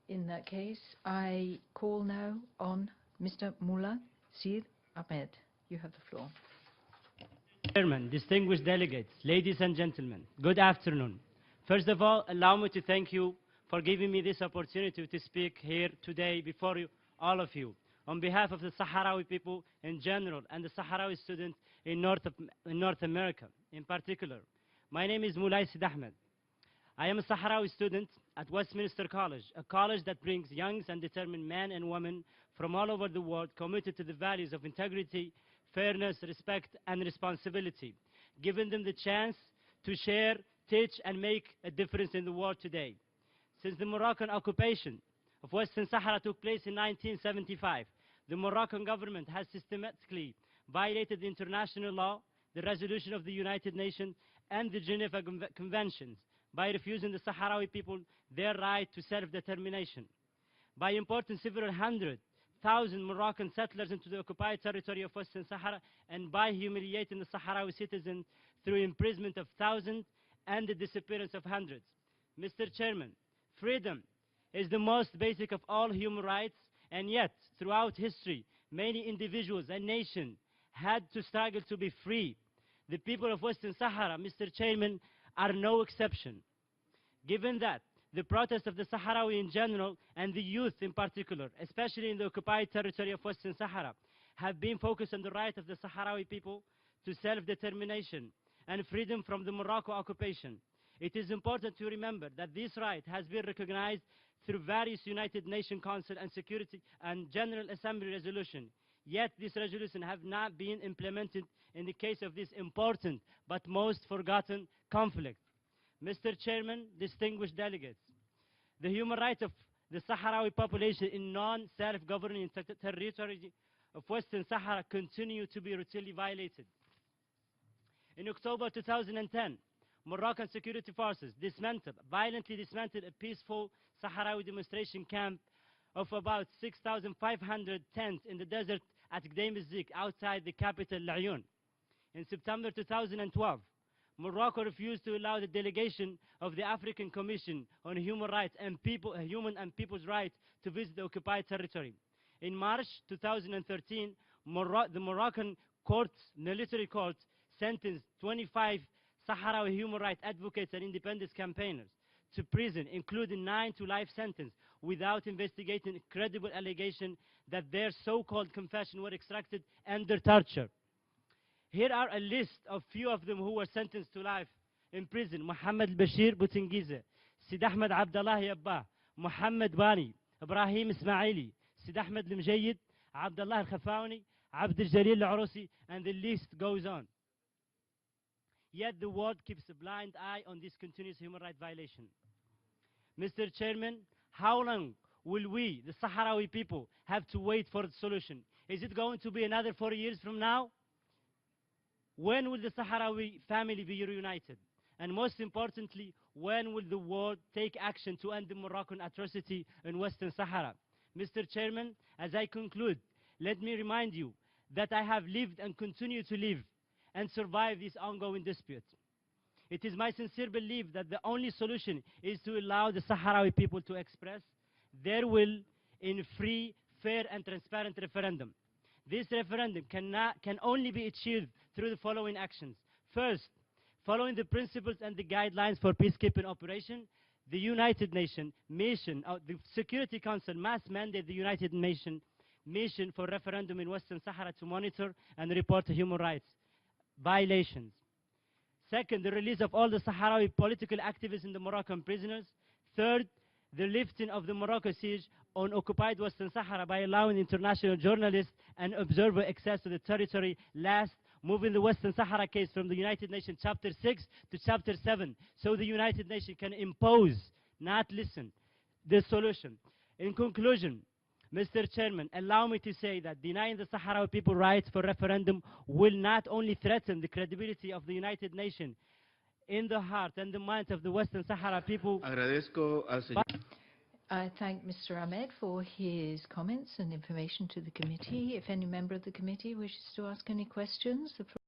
In that case, I call now on Mr. Mulay Ahmed. You have the floor. Chairman, distinguished delegates, ladies and gentlemen, good afternoon. First of all, allow me to thank you for giving me this opportunity to speak here today before you, all of you, on behalf of the Sahrawi people in general and the Sahrawi students in North America in particular. My name is Mulay Ahmed. I am a Sahrawi student at Westminster College, a college that brings young and determined men and women from all over the world committed to the values of integrity, fairness, respect, and responsibility, giving them the chance to share, teach, and make a difference in the world today. Since the Moroccan occupation of Western Sahara took place in 1975, the Moroccan government has systematically violated the international law, the resolution of the United Nations, and the Geneva Conventions by refusing the Sahrawi people their right to self-determination, by importing several hundred thousand Moroccan settlers into the occupied territory of Western Sahara, and by humiliating the Sahrawi citizens through imprisonment of thousands and the disappearance of hundreds. Mr. Chairman, freedom is the most basic of all human rights, and yet, throughout history, many individuals and nations had to struggle to be free. The people of Western Sahara, Mr. Chairman, are no exception. Given that the protests of the Sahrawi in general and the youth in particular, especially in the occupied territory of Western Sahara, have been focused on the right of the Sahrawi people to self-determination and freedom from the Morocco occupation, it is important to remember that this right has been recognized through various United Nations Council and Security and General Assembly resolutions. Yet these resolutions have not been implemented in the case of this important but most forgotten conflict. Mr. Chairman, distinguished delegates, the human rights of the Sahrawi population in non-self-governing territory of Western Sahara continue to be routinely violated. In October 2010, Moroccan security forces violently dismantled a peaceful Sahrawi demonstration camp of about 6,500 tents in the desert at Gdeim el-Zik, outside the capital, Laayoune. In September 2012, Morocco refused to allow the delegation of the African Commission on Human Rights and Human and People's Rights to visit the occupied territory. In March 2013, the Moroccan military court sentenced 25 Sahrawi human rights advocates and independence campaigners to prison, including 9 to life sentence, without investigating credible allegation that their so-called confession were extracted under torture. Here are a list of few of them who were sentenced to life in prison: Mohamed Bashir Boutengize, Sid Ahmed Abdallah Yabba, Mohamed Bani, Ibrahim Ismaili, Sid Ahmed Lemjayed, Abdallah Al-Khafaouni, Abd al-Jalil Al-Arousi, and the list goes on. Yet the world keeps a blind eye on this continuous human rights violation. Mr. Chairman, how long will we, the Sahrawi people, have to wait for the solution? Is it going to be another 4 years from now? When will the Sahrawi family be reunited? And most importantly, when will the world take action to end the Moroccan atrocity in Western Sahara? Mr. Chairman, as I conclude, let me remind you that I have lived and continue to live and survive this ongoing dispute. It is my sincere belief that the only solution is to allow the Sahrawi people to express their will in free, fair, and transparent referendum. This referendum can only be achieved through the following actions. First, following the principles and the guidelines for peacekeeping operation, the United Nations mission, the Security Council must mandate the United Nations mission for referendum in Western Sahara to monitor and report human rights violations. Second, the release of all the Sahrawi political activists and the Moroccan prisoners. Third, the lifting of the Morocco siege on occupied Western Sahara by allowing international journalists and observers access to the territory. Last, moving the Western Sahara case from the United Nations Chapter 6 to Chapter 7, so the United Nations can impose, not listen, the solution. In conclusion, Mr. Chairman, allow me to say that denying the Sahrawi people rights for referendum will not only threaten the credibility of the United Nations in the heart and the minds of the Western Sahara people. I thank Mr. Ahmed for his comments and information to the committee. If any member of the committee wishes to ask any questions, the